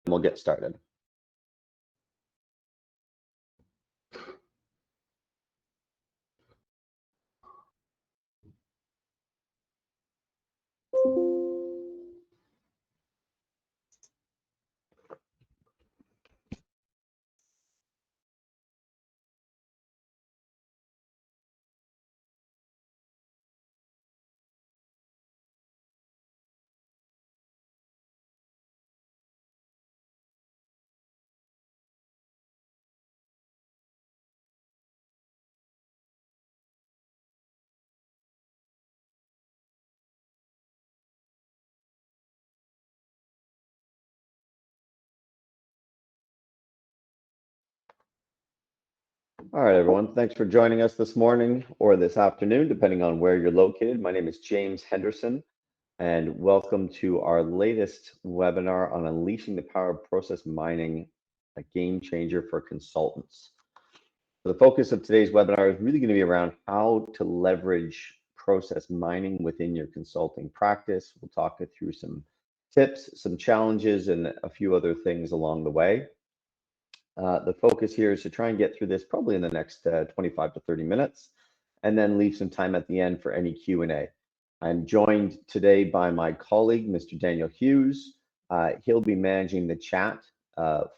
we'll get started. All right, everyone. Thanks for joining us this morning or this afternoon, depending on where you're located. My name is James Henderson, and welcome to our latest webinar on unleashing the power of process mining, a game changer for consultants. So the focus of today's webinar is really going to be around how to leverage process mining within your consulting practice. We'll talk you through some tips, some challenges, and a few other things along the way. The focus here is to try and get through this probably in the next 25 to 30 minutes, and then leave some time at the end for any Q&A. I'm joined today by my colleague, Mr. Daniel Hughes. He'll be managing the chat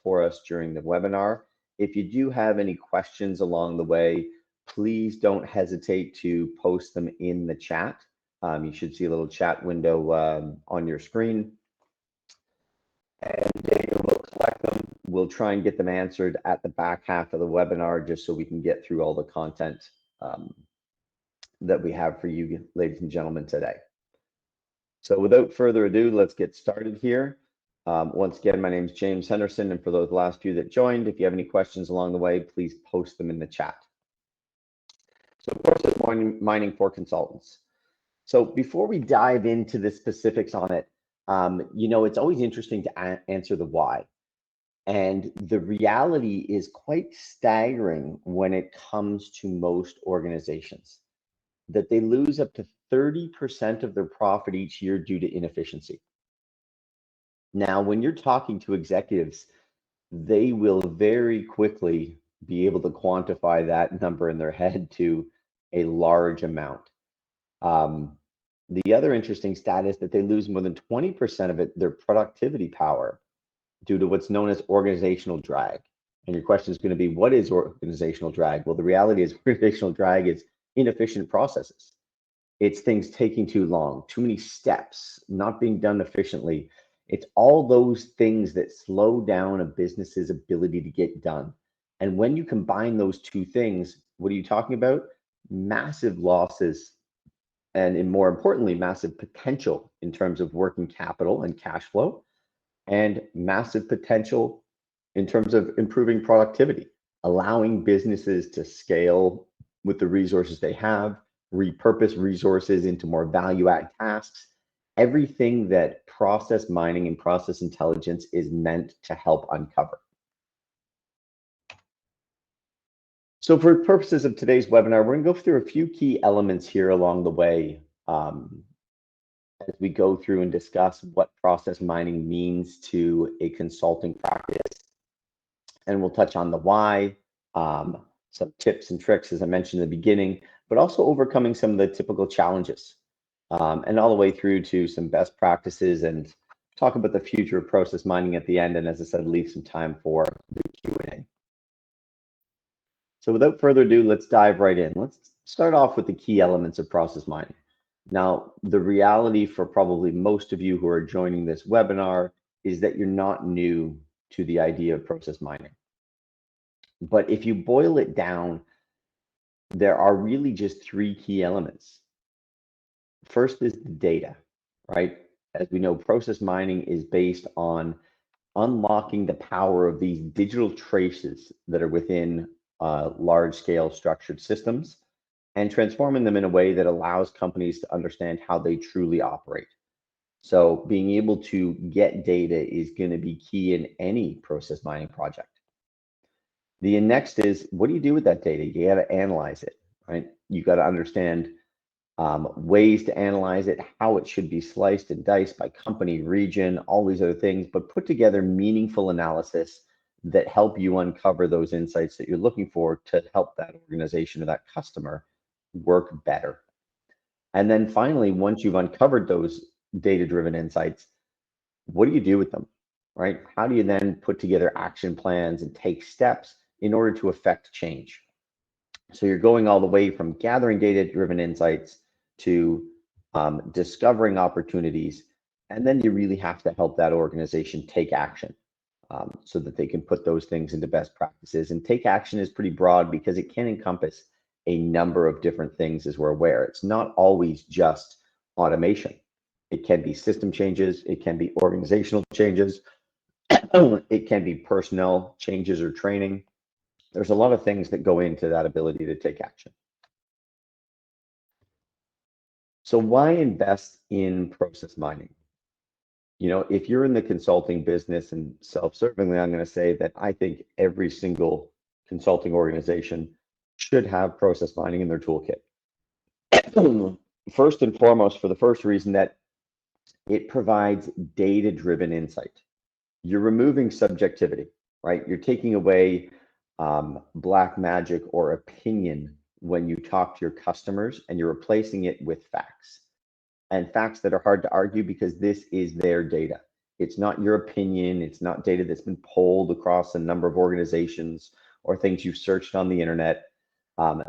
for us during the webinar. If you do have any questions along the way, please don't hesitate to post them in the chat. You should see a little chat window on your screen. And Daniel will collect them. We'll try and get them answered at the back half of the webinar, just so we can get through all the content that we have for you, ladies and gentlemen, today. So without further ado, let's get started here. Once again, my name is James Henderson, and for those last few that joined, if you have any questions along the way, please post them in the chat. So process mining for consultants. So before we dive into the specifics on it, it's always interesting to answer the why. And the reality is quite staggering when it comes to most organizations, that they lose up to 30% of their profit each year due to inefficiency. Now, when you're talking to executives, they will very quickly be able to quantify that number in their head to a large amount. The other interesting stat is that they lose more than 20% of their productivity power due to what's known as organizational drag. And your question is going to be, what is organizational drag? Well, the reality is organizational drag is inefficient processes. It's things taking too long, too many steps, not being done efficiently. It's all those things that slow down a business's ability to get done. And when you combine those two things, what are you talking about? Massive losses, and more importantly, massive potential in terms of working capital and cash flow, and massive potential in terms of improving productivity, allowing businesses to scale with the resources they have, repurpose resources into more value-add tasks, everything that process mining and process intelligence is meant to help uncover. So for purposes of today's webinar, we're going to go through a few key elements here along the way as we go through and discuss what process mining means to a consulting practice. And we'll touch on the why, some tips and tricks, as I mentioned in the beginning, but also overcoming some of the typical challenges, and all the way through to some best practices, and talk about the future of process mining at the end. And as I said, leave some time for the Q&A. So without further ado, let's dive right in. Let's start off with the key elements of process mining. Now, the reality for probably most of you who are joining this webinar is that you're not new to the idea of process mining. But if you boil it down, there are really just three key elements. First is the data, right? As we know, process mining is based on unlocking the power of these digital traces that are within large-scale structured systems, and transforming them in a way that allows companies to understand how they truly operate. So being able to get data is going to be key in any process mining project. The next is, what do you do with that data? You got to analyze it, right? You got to understand ways to analyze it, how it should be sliced and diced by company, region, all these other things, but put together meaningful analysis that help you uncover those insights that you're looking for to help that organization or that customer work better. And then finally, once you've uncovered those data-driven insights, what do you do with them, right? How do you then put together action plans and take steps in order to affect change? So you're going all the way from gathering data-driven insights to discovering opportunities, and then you really have to help that organization take action so that they can put those things into best practices. And take action is pretty broad because it can encompass a number of different things, as we're aware. It's not always just automation. It can be system changes, it can be organizational changes, it can be personnel changes or training. There's a lot of things that go into that ability to take action. So why invest in process mining? You know, if you're in the consulting business, and self-servingly, I'm going to say that I think every single consulting organization should have process mining in their toolkit. First and foremost, for the first reason that it provides data-driven insight. You're removing subjectivity, right? You're taking away black magic or opinion when you talk to your customers, and you're replacing it with facts, and facts that are hard to argue because this is their data. It's not your opinion. It's not data that's been polled across a number of organizations or things you've searched on the internet.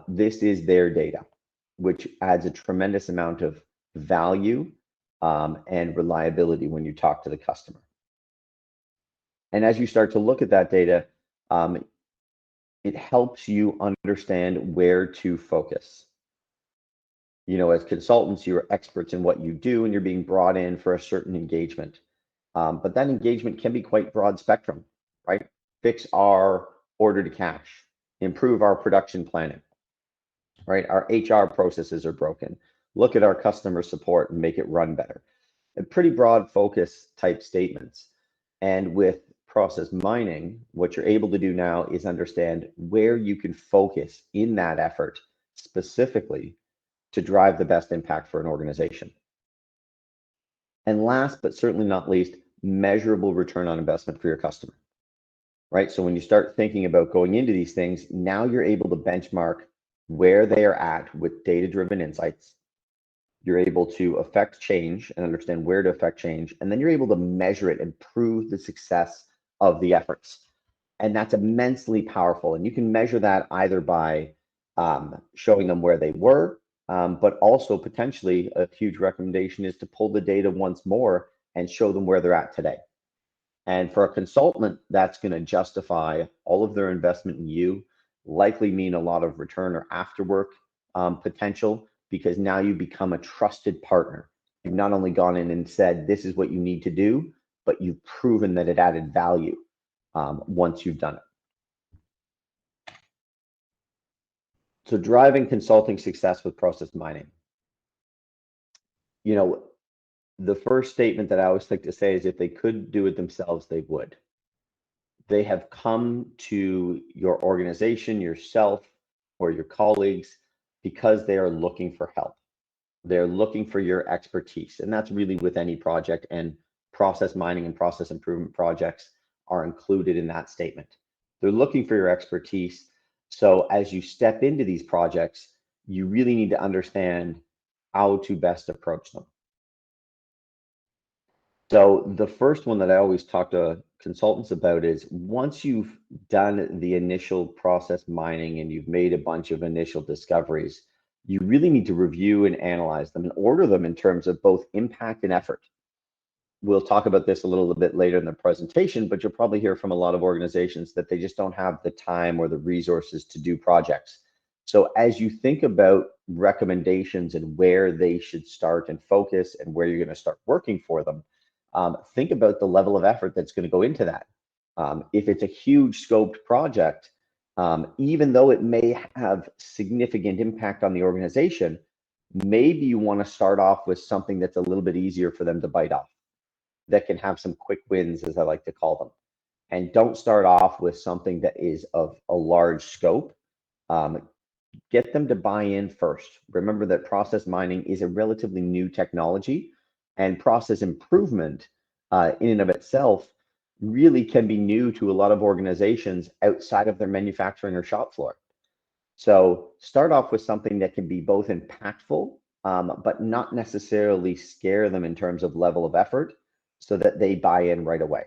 This is their data, which adds a tremendous amount of value and reliability when you talk to the customer. And as you start to look at that data, it helps you understand where to focus. You know, as consultants, you're experts in what you do and you're being brought in for a certain engagement. But that engagement can be quite broad spectrum, right? Fix our order to cash, improve our production planning, right? Our HR processes are broken. Look at our customer support and make it run better. And pretty broad focus type statements. And with process mining, what you're able to do now is understand where you can focus in that effort specifically to drive the best impact for an organization. And last, but certainly not least, measurable return on investment for your customer, right? So when you start thinking about going into these things, now you're able to benchmark where they are at with data-driven insights. You're able to affect change and understand where to affect change, and then you're able to measure it and prove the success of the efforts. And that's immensely powerful. And you can measure that either by showing them where they were, but also potentially a huge recommendation is to pull the data once more and show them where they're at today. And for a consultant, that's going to justify all of their investment in you, likely mean a lot of return or after work potential, because now you become a trusted partner. You've not only gone in and said, this is what you need to do, but you've proven that it added value once you've done it. So driving consulting success with process mining. You know, the first statement that I always like to say is if they could do it themselves, they would. They have come to your organization, yourself, or your colleagues because they are looking for help. They're looking for your expertise. And that's really with any project, and process mining and process improvement projects are included in that statement. They're looking for your expertise. So as you step into these projects, you really need to understand how to best approach them. So the first one that I always talk to consultants about is once you've done the initial process mining and you've made a bunch of initial discoveries, you really need to review and analyze them and order them in terms of both impact and effort. We'll talk about this a little bit later in the presentation, but you'll probably hear from a lot of organizations that they just don't have the time or the resources to do projects. So as you think about recommendations and where they should start and focus and where you're going to start working for them, think about the level of effort that's going to go into that. If it's a huge scoped project, even though it may have significant impact on the organization, maybe you want to start off with something that's a little bit easier for them to bite off, that can have some quick wins, as I like to call them. And don't start off with something that is of a large scope. Get them to buy in first. Remember that process mining is a relatively new technology, and process improvement in and of itself really can be new to a lot of organizations outside of their manufacturing or shop floor. So start off with something that can be both impactful, but not necessarily scare them in terms of level of effort so that they buy in right away.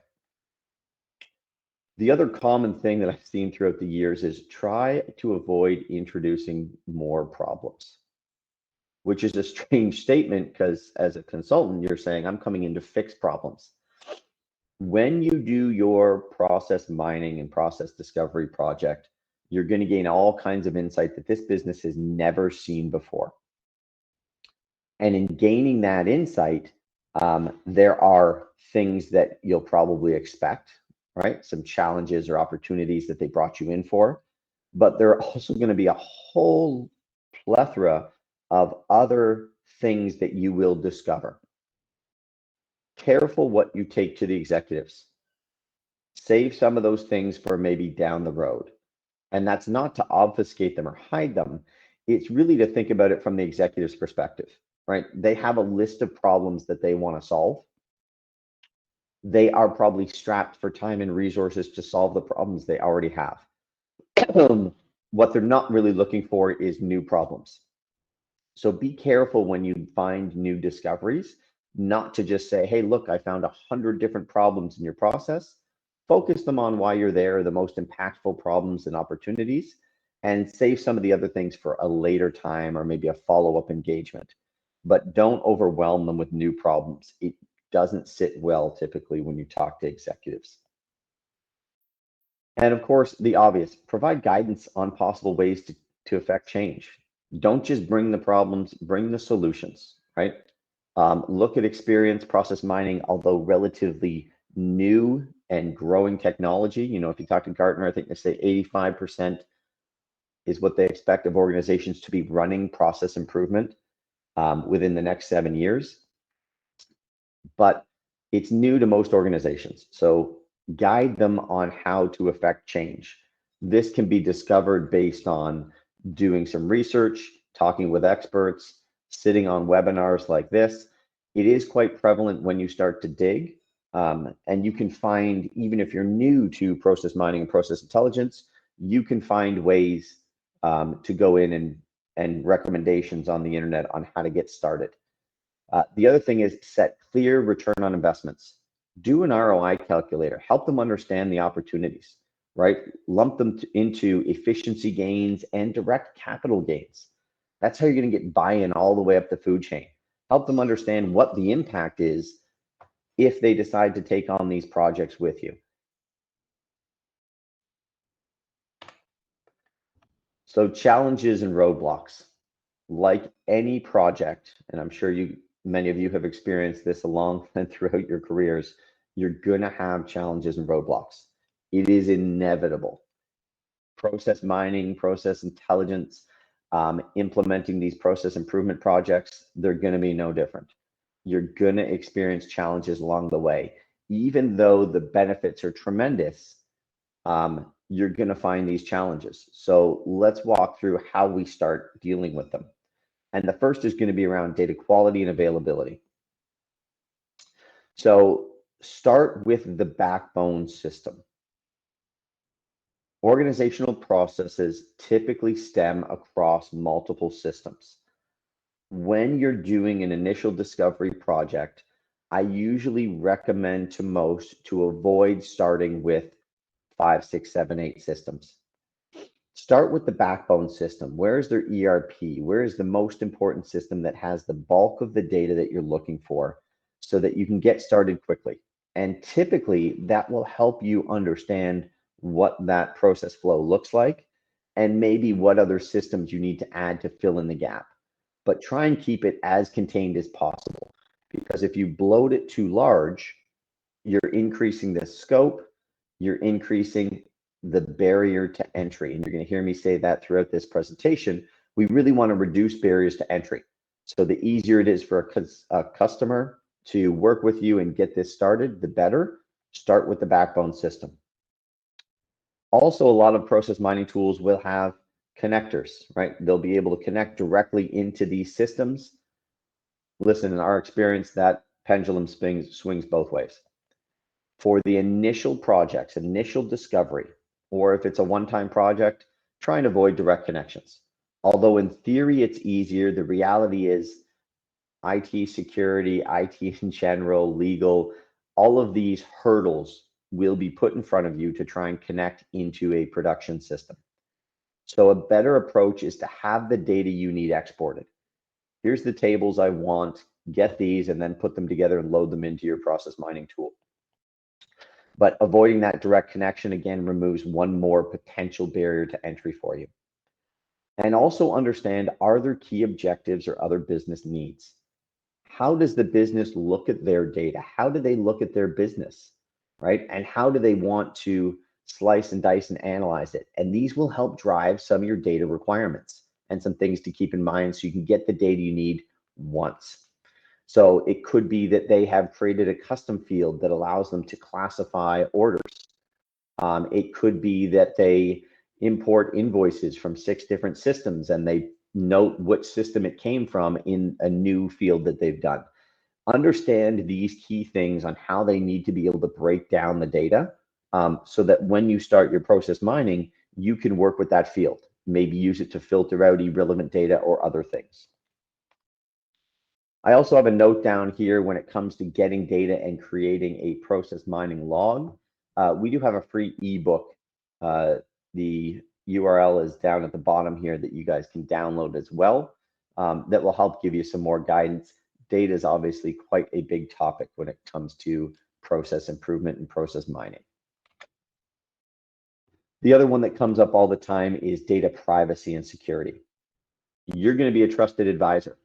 The other common thing that I've seen throughout the years is try to avoid introducing more problems, which is a strange statement because as a consultant, you're saying, I'm coming in to fix problems. When you do your process mining and process discovery project, you're going to gain all kinds of insight that this business has never seen before. And in gaining that insight, there are things that you'll probably expect, right? Some challenges or opportunities that they brought you in for. But there are also going to be a whole plethora of other things that you will discover. Careful what you take to the executives. Save some of those things for maybe down the road. And that's not to obfuscate them or hide them. It's really to think about it from the executive's perspective, right? They have a list of problems that they want to solve. They are probably strapped for time and resources to solve the problems they already have. What they're not really looking for is new problems. So be careful when you find new discoveries, not to just say, hey, look, I found 100 different problems in your process. Focus them on why you're there, the most impactful problems and opportunities, and save some of the other things for a later time or maybe a follow-up engagement. But don't overwhelm them with new problems. It doesn't sit well typically when you talk to executives. And of course, the obvious, provide guidance on possible ways to affect change. Don't just bring the problems, bring the solutions, right? Look at experience process mining, although relatively new and growing technology. You know, if you talk to Gartner, I think they say 85% is what they expect of organizations to be running process improvement within the next 7 years. But it's new to most organizations. So guide them on how to affect change. This can be discovered based on doing some research, talking with experts, sitting on webinars like this. It is quite prevalent when you start to dig. And you can find, even if you're new to process mining and process intelligence, you can find ways to go in and recommendations on the internet on how to get started. The other thing is set clear return on investments. Do an ROI calculator. Help them understand the opportunities, right? Lump them into efficiency gains and direct capital gains. That's how you're going to get buy-in all the way up the food chain. Help them understand what the impact is if they decide to take on these projects with you. So challenges and roadblocks. Like any project, and I'm sure many of you have experienced this along and throughout your careers, you're gonna have challenges and roadblocks. It is inevitable. Process mining, process intelligence, implementing these process improvement projects, they're gonna be no different. You're gonna experience challenges along the way. Even though the benefits are tremendous, you're gonna find these challenges. So let's walk through how we start dealing with them. And the first is going to be around data quality and availability. So start with the backbone system. Organizational processes typically stem across multiple systems. When you're doing an initial discovery project, I usually recommend to most to avoid starting with 5, 6, 7, 8 systems. Start with the backbone system. Where is their ERP? Where is the most important system that has the bulk of the data that you're looking for so that you can get started quickly? And typically that will help you understand what that process flow looks like and maybe what other systems you need to add to fill in the gap. But try and keep it as contained as possible, because if you bloat it too large, you're increasing the scope, you're increasing the barrier to entry. And you're going to hear me say that throughout this presentation. We really want to reduce barriers to entry. So the easier it is for a customer to work with you and get this started, the better. Start with the backbone system. Also, a lot of process mining tools will have connectors, right? They'll be able to connect directly into these systems. Listen, in our experience, that pendulum swings both ways. For the initial projects, initial discovery, or if it's a one-time project, try and avoid direct connections. Although in theory it's easier, the reality is IT security, IT in general, legal, all of these hurdles will be put in front of you to try and connect into a production system. So a better approach is to have the data you need exported. Here's the tables I want, get these, and then put them together and load them into your process mining tool. But avoiding that direct connection, again, removes one more potential barrier to entry for you. And also understand, are there key objectives or other business needs? How does the business look at their data? How do they look at their business, right? And how do they want to slice and dice and analyze it? And these will help drive some of your data requirements and some things to keep in mind so you can get the data you need once. So it could be that they have created a custom field that allows them to classify orders. It could be that they import invoices from 6 different systems and they note which system it came from in a new field that they've done. Understand these key things on how they need to be able to break down the data, so that when you start your process mining, you can work with that field. Maybe use it to filter out irrelevant data or other things. I also have a note down here when it comes to getting data and creating a process mining log. We do have a free ebook. The URL is down at the bottom here that you guys can download as well. That will help give you some more guidance. Data is obviously quite a big topic when it comes to process improvement and process mining. The other one that comes up all the time is data privacy and security. You're going to be a trusted advisor,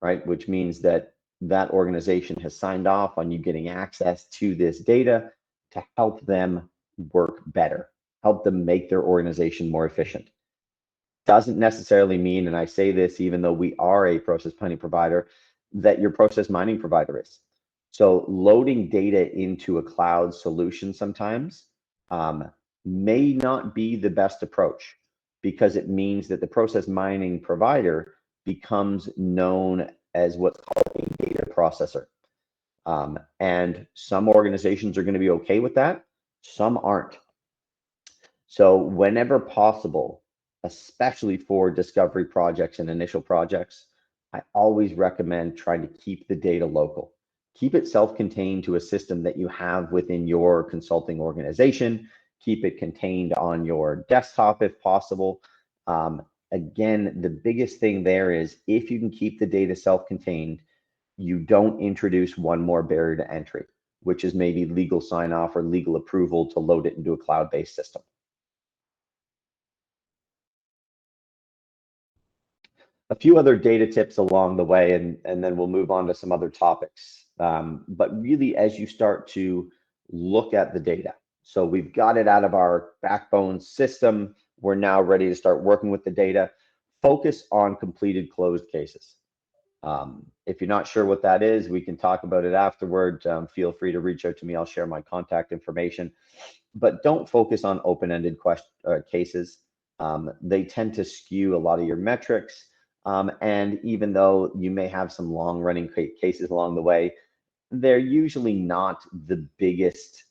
right? Which means that that organization has signed off on you getting access to this data to help them work better, help them make their organization more efficient. Doesn't necessarily mean, and I say this even though we are a process mining provider, that your process mining provider is. So loading data into a cloud solution sometimes may not be the best approach, because it means that the process mining provider becomes known as what's called a data processor. And some organizations are going to be okay with that, some aren't. So whenever possible, especially for discovery projects and initial projects, I always recommend trying to keep the data local. Keep it self-contained to a system that you have within your consulting organization. Keep it contained on your desktop if possible. Again, the biggest thing there is if you can keep the data self-contained, you don't introduce one more barrier to entry, which is maybe legal sign-off or legal approval to load it into a cloud-based system. A few other data tips along the way, and then we'll move on to some other topics. But really, as you start to look at the data, so we've got it out of our backbone system, we're now ready to start working with the data. Focus on completed closed cases. If you're not sure what that is, we can talk about it afterward. Feel free to reach out to me. I'll share my contact information. But don't focus on open-ended cases. They tend to skew a lot of your metrics. And even though you may have some long-running cases along the way, they're usually not the biggest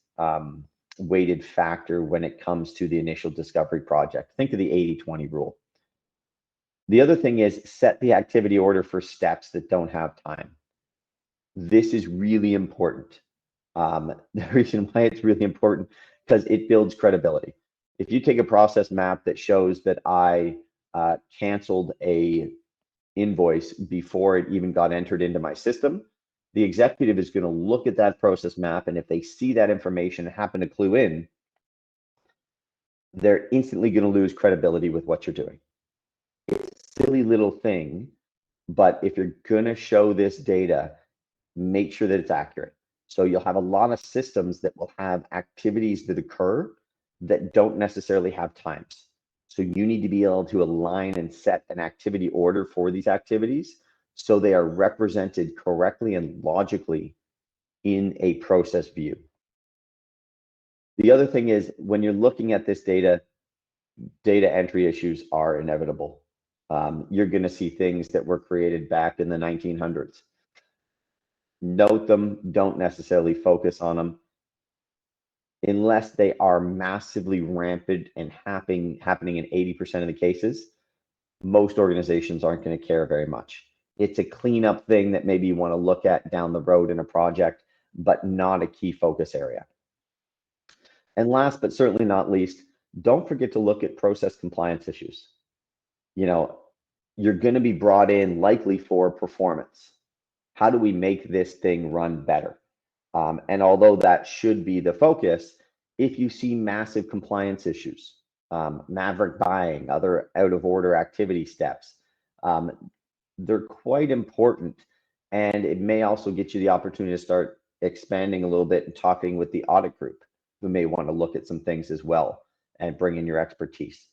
weighted factor when it comes to the initial discovery project. Think of the 80-20 rule. The other thing is set the activity order for steps that don't have time. This is really important. The reason why it's really important, because it builds credibility. If you take a process map that shows that I canceled a invoice before it even got entered into my system, the executive is going to look at that process map, and if they see that information and happen to clue in, they're instantly going to lose credibility with what you're doing. It's a silly little thing, but if you're going to show this data, make sure that it's accurate. So you'll have a lot of systems that will have activities that occur that don't necessarily have times. So you need to be able to align and set an activity order for these activities so they are represented correctly and logically in a process view. The other thing is when you're looking at this data, Data entry issues are inevitable. You're going to see things that were created back in the 1900s. Note them, don't necessarily focus on them unless they are massively rampant and happening in 80% of the cases. Most organizations aren't going to care very much. It's a cleanup thing that maybe you want to look at down the road in a project, but not a key focus area. And last but certainly not least, don't forget to look at process compliance issues. You know, you're going to be brought in likely for performance. How do we make this thing run better? And although that should be the focus, if you see massive compliance issues, maverick buying, other out of order activity steps, um, they're quite important. And it may also get you the opportunity to start expanding a little bit and talking with the audit group who may want to look at some things as well and bring in your expertise.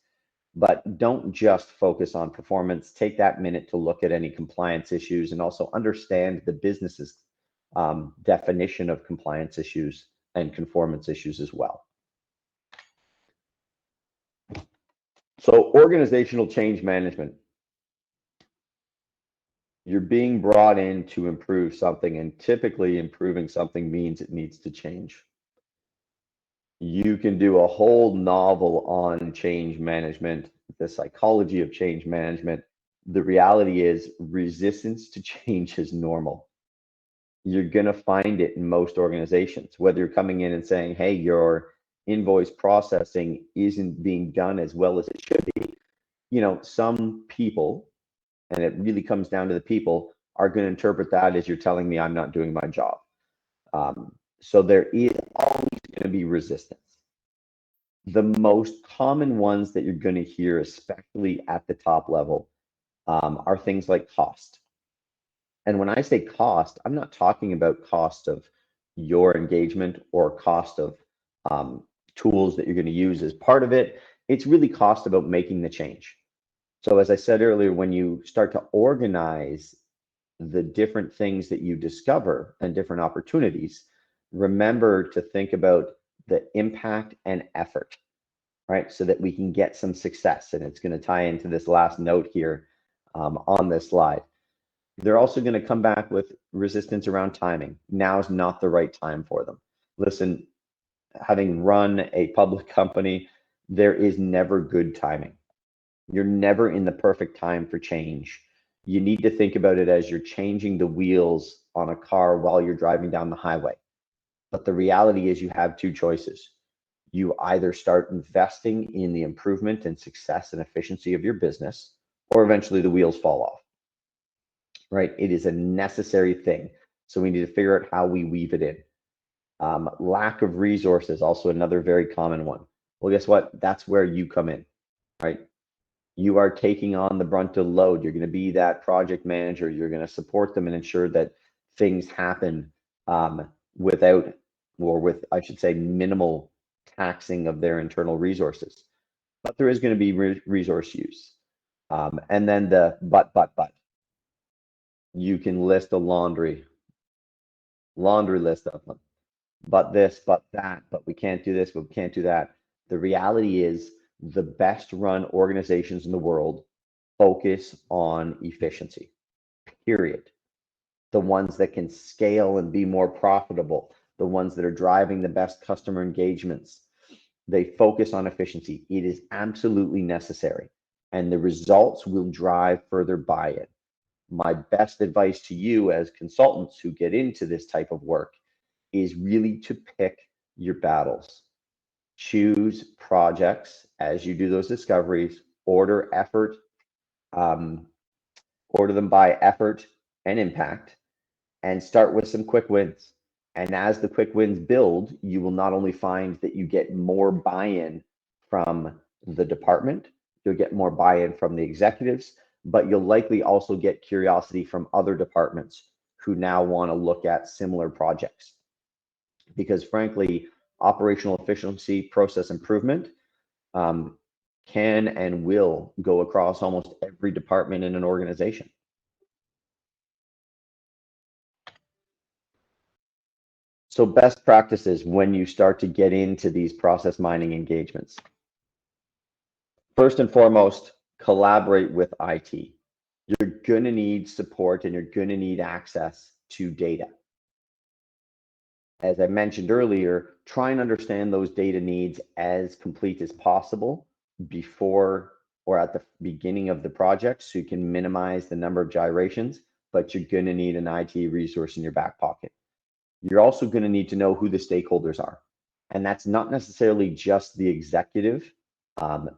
But don't just focus on performance. Take that minute to look at any compliance issues and also understand the business's definition of compliance issues and conformance issues as well. So organizational change management. You're being brought in to improve something, and typically improving something means it needs to change. You can do a whole novel on change management, the psychology of change management. The reality is resistance to change is normal. You're going to find it in most organizations, whether you're coming in and saying, hey, your invoice processing isn't being done as well as it should be. You know, some people, and it really comes down to the people, are going to interpret that as you're telling me I'm not doing my job. So there is always going to be resistance. The most common ones that you're going to hear, especially at the top level, are things like cost. And when I say cost, I'm not talking about cost of your engagement or cost of tools that you're going to use as part of it. It's really cost about making the change. So as I said earlier, when you start to organize the different things that you discover and different opportunities, remember to think about the impact and effort, right? So that we can get some success. And it's going to tie into this last note here on this slide. They're also going to come back with resistance around timing. Now is not the right time for them. Listen, having run a public company, there is never good timing. You're never in the perfect time for change. You need to think about it as you're changing the wheels on a car while you're driving down the highway. But the reality is you have two choices. You either start investing in the improvement and success and efficiency of your business, or eventually the wheels fall off, right? It is a necessary thing. So we need to figure out how we weave it in. Lack of resources, also another very common one. Well, guess what? That's where you come in, right? You are taking on the brunt of load. You're going to be that project manager. You're going to support them and ensure that things happen without, or with, I should say, minimal taxing of their internal resources. But there is going to be resource use. And then the but. You can list a laundry list of them. But this, but that, but we can't do this, but we can't do that. The reality is the best run organizations in the world focus on efficiency, period. The ones that can scale and be more profitable, the ones that are driving the best customer engagements, they focus on efficiency. It is absolutely necessary, and the results will drive further buy-in. My best advice to you as consultants who get into this type of work is really to pick your battles. Choose projects as you do those discoveries, order effort, order them by effort and impact, and start with some quick wins. And as the quick wins build, you will not only find that you get more buy-in from the department, you'll get more buy-in from the executives, but you'll likely also get curiosity from other departments who now want to look at similar projects. Because frankly, operational efficiency, process improvement can and will go across almost every department in an organization. So best practices when you start to get into these process mining engagements. First and foremost, collaborate with IT. You're going to need support and you're going to need access to data. As I mentioned earlier, try and understand those data needs as complete as possible before or at the beginning of the project so you can minimize the number of gyrations, but you're going to need an IT resource in your back pocket. You're also going to need to know who the stakeholders are. And that's not necessarily just the executive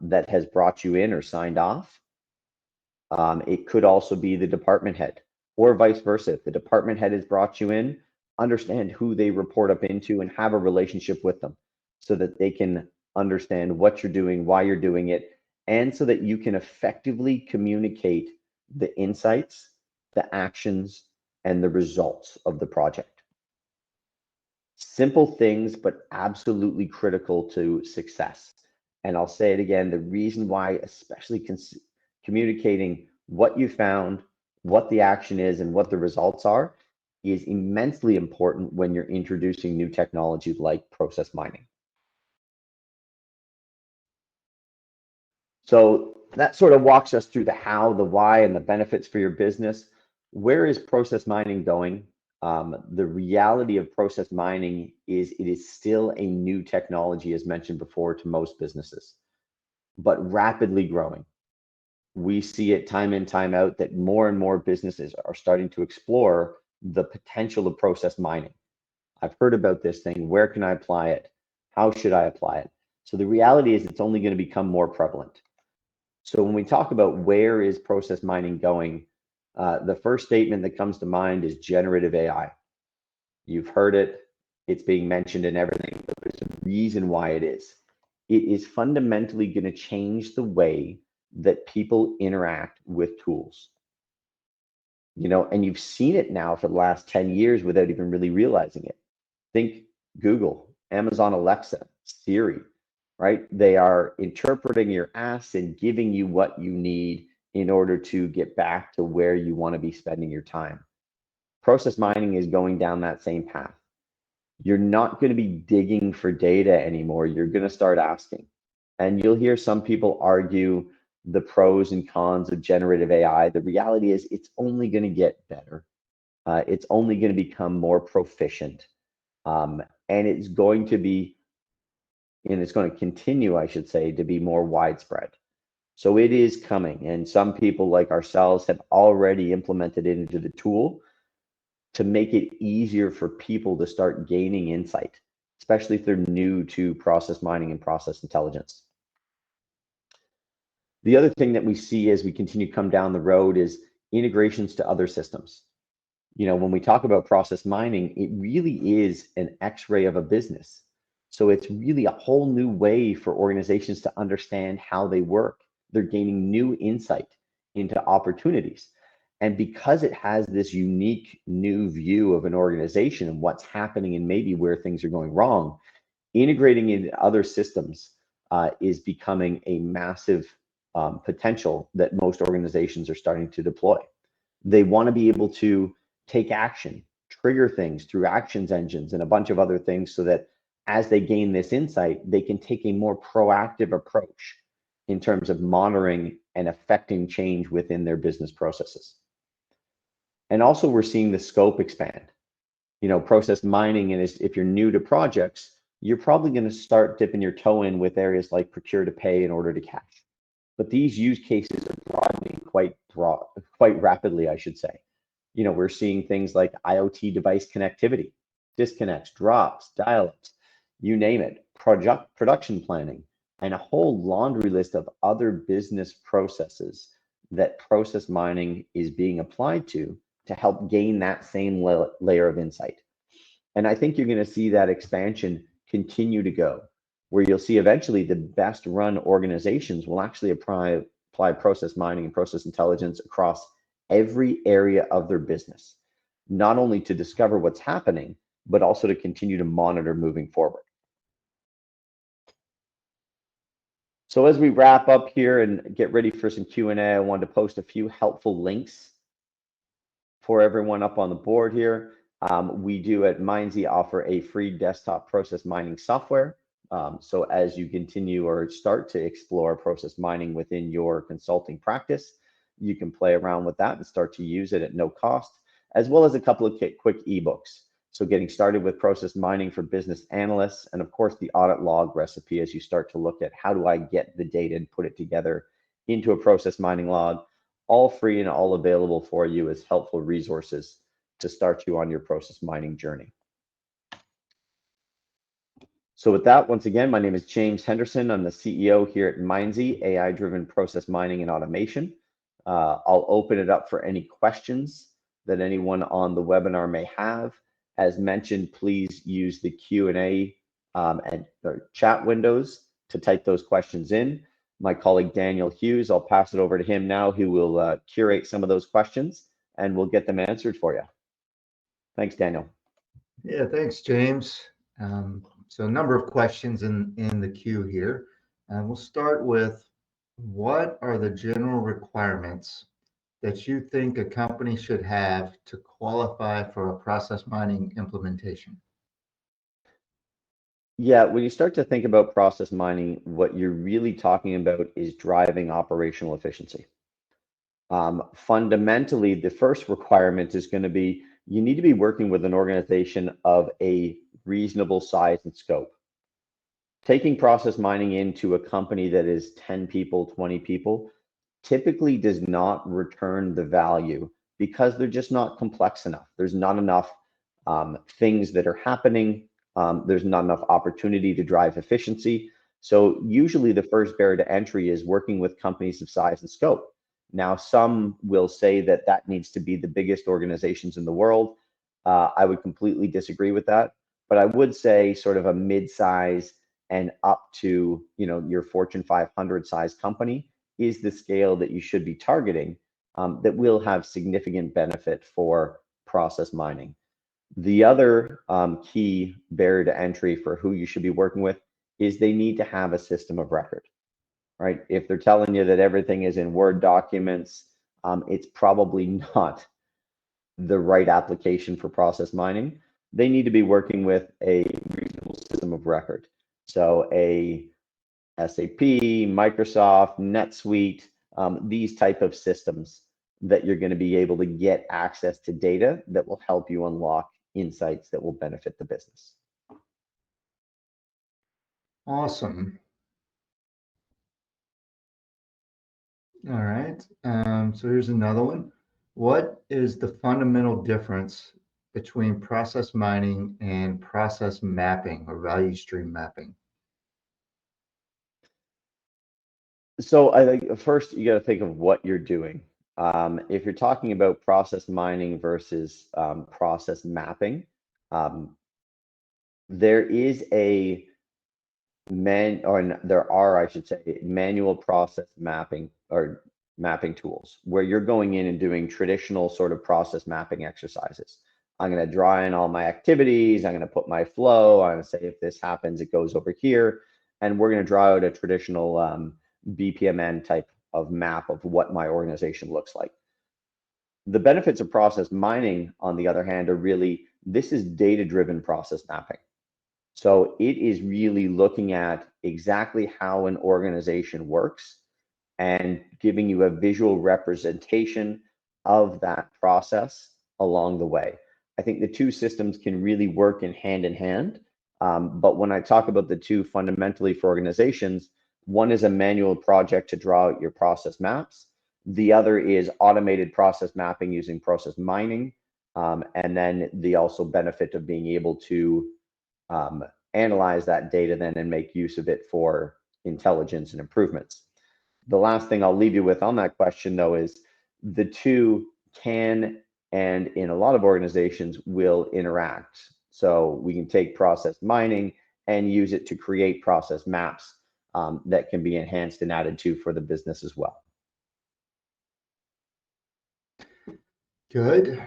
that has brought you in or signed off. It could also be the department head or vice versa. If the department head has brought you in, understand who they report up into and have a relationship with them so that they can understand what you're doing, why you're doing it, and so that you can effectively communicate the insights, the actions, and the results of the project. Simple things, but absolutely critical to success. And I'll say it again, the reason why, especially communicating what you found, what the action is, and what the results are, is immensely important when you're introducing new technology like process mining. So that sort of walks us through the how, the why, and the benefits for your business. Where is process mining going? The reality of process mining is it is still a new technology, as mentioned before, to most businesses, but rapidly growing. We see it time in, time out that more and more businesses are starting to explore the potential of process mining. I've heard about this thing. Where can I apply it? How should I apply it? So the reality is it's only going to become more prevalent. So when we talk about where is process mining going, the first statement that comes to mind is generative AI. You've heard it. It's being mentioned in everything, but there's a reason why it is. It is fundamentally going to change the way that people interact with tools. And you've seen it now for the last 10 years without even really realizing it. Think Google, Amazon Alexa, Siri, right? They are interpreting your ask and giving you what you need in order to get back to where you want to be spending your time. Process mining is going down that same path. You're not going to be digging for data anymore. You're going to start asking. And you'll hear some people argue the pros and cons of generative AI. The reality is it's only going to get better. It's only going to become more proficient. And it's going to be, and it's going to continue, I should say, to be more widespread. So it is coming. And some people like ourselves have already implemented it into the tool to make it easier for people to start gaining insight, especially if they're new to process mining and process intelligence. The other thing that we see as we continue to come down the road is integrations to other systems. When we talk about process mining, it really is an X-ray of a business. So it's really a whole new way for organizations to understand how they work. They're gaining new insight into opportunities. And because it has this unique new view of an organization and what's happening and maybe where things are going wrong, integrating into other systems is becoming a massive potential that most organizations are starting to deploy. They want to be able to take action, trigger things through actions engines and a bunch of other things so that as they gain this insight, they can take a more proactive approach in terms of monitoring and affecting change within their business processes. And also we're seeing the scope expand. Process mining, and if you're new to projects, you're probably going to start dipping your toe in with areas like procure to pay and order to cash. But these use cases are broadening quite rapidly, I should say. We're seeing things like IoT device connectivity, disconnects, drops, dial-ups, you name it, production planning, and a whole laundry list of other business processes that process mining is being applied to help gain that same layer of insight. And I think you're going to see that expansion continue to go, where you'll see eventually the best run organizations will actually apply process mining and process intelligence across every area of their business, not only to discover what's happening, but also to continue to monitor moving forward. So as we wrap up here and get ready for some Q&A, I wanted to post a few helpful links for everyone up on the board here. We do at Mindsy offer a free desktop process mining software. So as you continue or start to explore process mining within your consulting practice, you can play around with that and start to use it at no cost, as well as a couple of quick ebooks. So getting started with process mining for business analysts, and of course the audit log recipe as you start to look at how do I get the data and put it together into a process mining log, all free and all available for you as helpful resources to start you on your process mining journey. So with that, once again, my name is James Henderson. I'm the CEO here at Mindsy, AI-driven process mining and automation. I'll open it up for any questions that anyone on the webinar may have. As mentioned, please use the Q&A and chat windows to type those questions in. My colleague Daniel Hughes, I'll pass it over to him now, who will curate some of those questions and we'll get them answered for you. Thanks, Daniel. Yeah, thanks, James. So a number of questions in the queue here. And we'll start with, what are the general requirements that you think a company should have to qualify for a process mining implementation? Yeah, when you start to think about process mining, what you're really talking about is driving operational efficiency. Fundamentally, the first requirement is going to be you need to be working with an organization of a reasonable size and scope. Taking process mining into a company that is 10 people, 20 people, typically does not return the value because they're just not complex enough. There's not enough things that are happening. There's not enough opportunity to drive efficiency. So usually the first barrier to entry is working with companies of size and scope. Now, some will say that that needs to be the biggest organizations in the world. I would completely disagree with that, but I would say sort of a mid-size and up to, you know, your Fortune 500 size company is the scale that you should be targeting, that will have significant benefit for process mining. The other key barrier to entry for who you should be working with is they need to have a system of record, right? If they're telling you that everything is in Word documents, it's probably not the right application for process mining. They need to be working with a reasonable system of record. So a SAP, Microsoft, NetSuite, these type of systems that you're going to be able to get access to data that will help you unlock insights that will benefit the business. Awesome. All right. So here's another one. What is the fundamental difference between process mining and process mapping or value stream mapping? So I think first you got to think of what you're doing. If you're talking about process mining versus process mapping, there is a there are, I should say, manual process mapping or mapping tools where you're going in and doing traditional sort of process mapping exercises. I'm going to draw in all my activities. I'm going to put my flow. I'm going to say if this happens, it goes over here, and we're going to draw out a traditional BPMN type of map of what my organization looks like. The benefits of process mining, on the other hand, are really, this is data-driven process mapping. So it is really looking at exactly how an organization works and giving you a visual representation of that process along the way. I think the two systems can really work in hand, but when I talk about the two fundamentally for organizations, one is a manual project to draw out your process maps. The other is automated process mapping using process mining. And then the also benefit of being able to analyze that data then and make use of it for intelligence and improvements. The last thing I'll leave you with on that question, though, is the two can, and in a lot of organizations, will interact. So we can take process mining and use it to create process maps that can be enhanced and added to for the business as well. Good.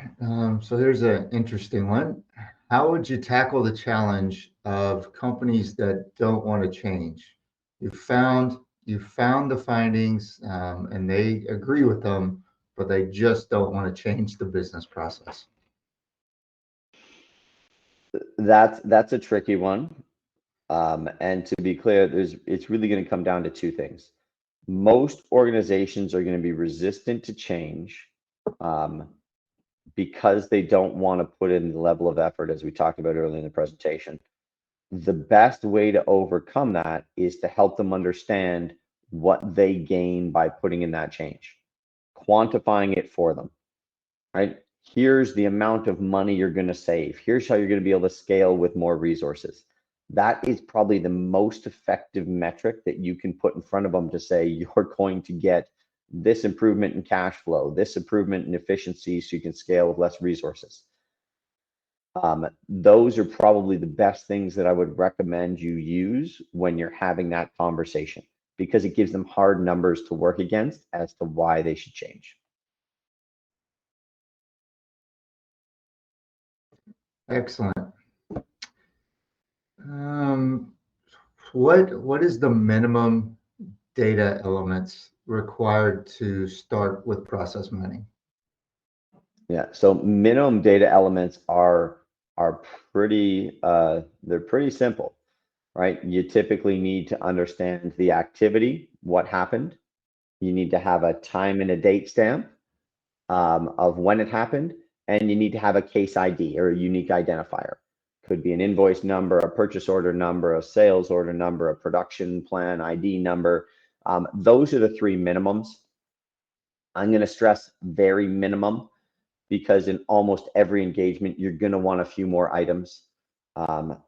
So here's an interesting one. How would you tackle the challenge of companies that don't want to change? You found the findings, and they agree with them, but they just don't want to change the business process. That's a tricky one. And to be clear, it's really going to come down to two things. Most organizations are going to be resistant to change um, because they don't want to put in the level of effort, as we talked about earlier in the presentation. The best way to overcome that is to help them understand what they gain by putting in that change, quantifying it for them, right? Here's the amount of money you're going to save. Here's how you're going to be able to scale with more resources. That is probably the most effective metric that you can put in front of them to say you're going to get this improvement in cash flow, this improvement in efficiency so you can scale with less resources. Those are probably the best things that I would recommend you use when you're having that conversation, because it gives them hard numbers to work against as to why they should change. Excellent. Um, what is the minimum data elements required to start with process mining? Yeah, so minimum data elements are pretty they're pretty simple, right? You typically need to understand the activity, what happened. You need to have a time and a date stamp of when it happened, and you need to have a case ID or a unique identifier. Could be an invoice number, a purchase order number, a sales order number, a production plan ID number. Those are the three minimums. I'm going to stress very minimum because in almost every engagement, you're going to want a few more items,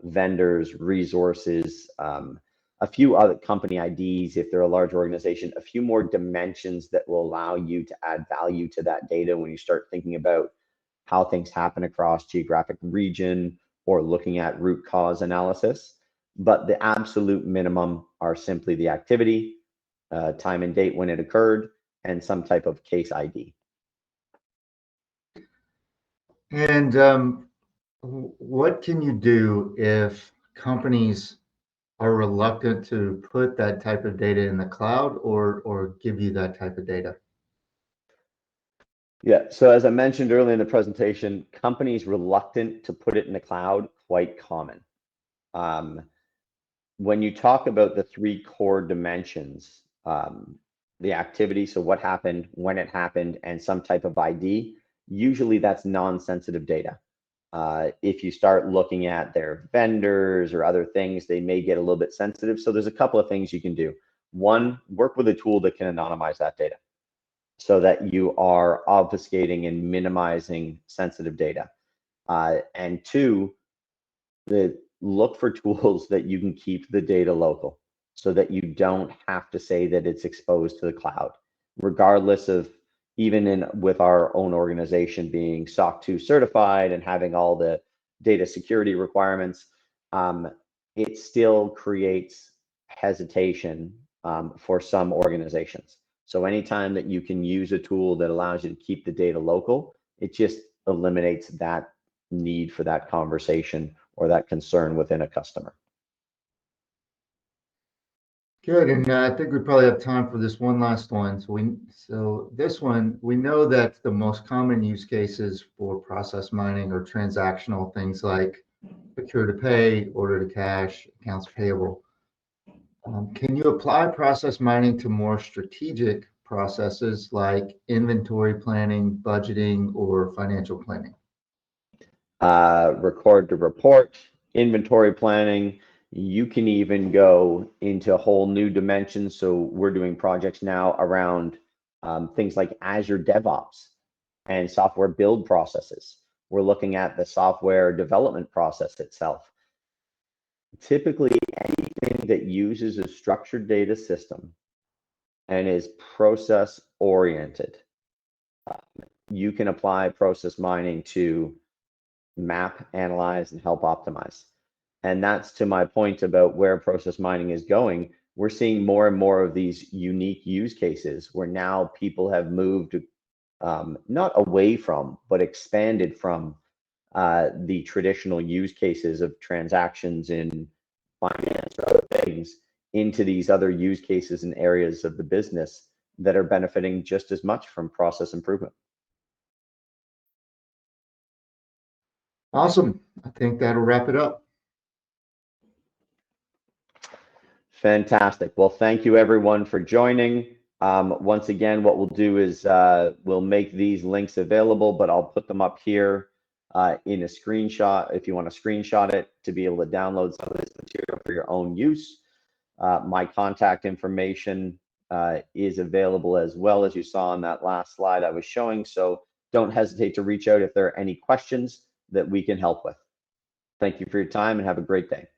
vendors, resources, a few other company IDs, if they're a large organization, a few more dimensions that will allow you to add value to that data when you start thinking about how things happen across geographic region or looking at root cause analysis. But the absolute minimum are simply the activity, time and date when it occurred, and some type of case ID. And what can you do if companies are reluctant to put that type of data in the cloud or give you that type of data? Yeah, so as I mentioned earlier in the presentation, companies reluctant to put it in the cloud, quite common. Um, when you talk about the three core dimensions, the activity, so what happened, when it happened, and some type of ID, usually that's non-sensitive data. If you start looking at their vendors or other things, they may get a little bit sensitive. So there's a couple of things you can do. One, work with a tool that can anonymize that data so that you are obfuscating and minimizing sensitive data. And two, look for tools that you can keep the data local so that you don't have to say that it's exposed to the cloud, regardless of even in with our own organization being SOC 2 certified and having all the data security requirements, it still creates hesitation for some organizations. So anytime that you can use a tool that allows you to keep the data local, it just eliminates that need for that conversation or that concern within a customer. Good, and I think we probably have time for this one last one. So this one, we know that the most common use cases for process mining are transactional things like procure to pay, order to cash, accounts payable. Can you apply process mining to more strategic processes like inventory planning, budgeting, or financial planning? Record to report, inventory planning. You can even go into whole new dimensions. So we're doing projects now around things like Azure DevOps and software build processes. We're looking at the software development process itself. Typically, anything that uses a structured data system and is process oriented, you can apply process mining to map, analyze, and help optimize. And that's to my point about where process mining is going. We're seeing more and more of these unique use cases where now people have moved not away from, but expanded from the traditional use cases of transactions in finance or other things into these other use cases and areas of the business that are benefiting just as much from process improvement. Awesome. I think that'll wrap it up. Fantastic. Well, thank you everyone for joining. Once again, what we'll do is we'll make these links available, but I'll put them up here in a screenshot if you want to screenshot it to be able to download some of this material for your own use. My contact information is available as well, as you saw on that last slide I was showing. So don't hesitate to reach out if there are any questions that we can help with. Thank you for your time and have a great day.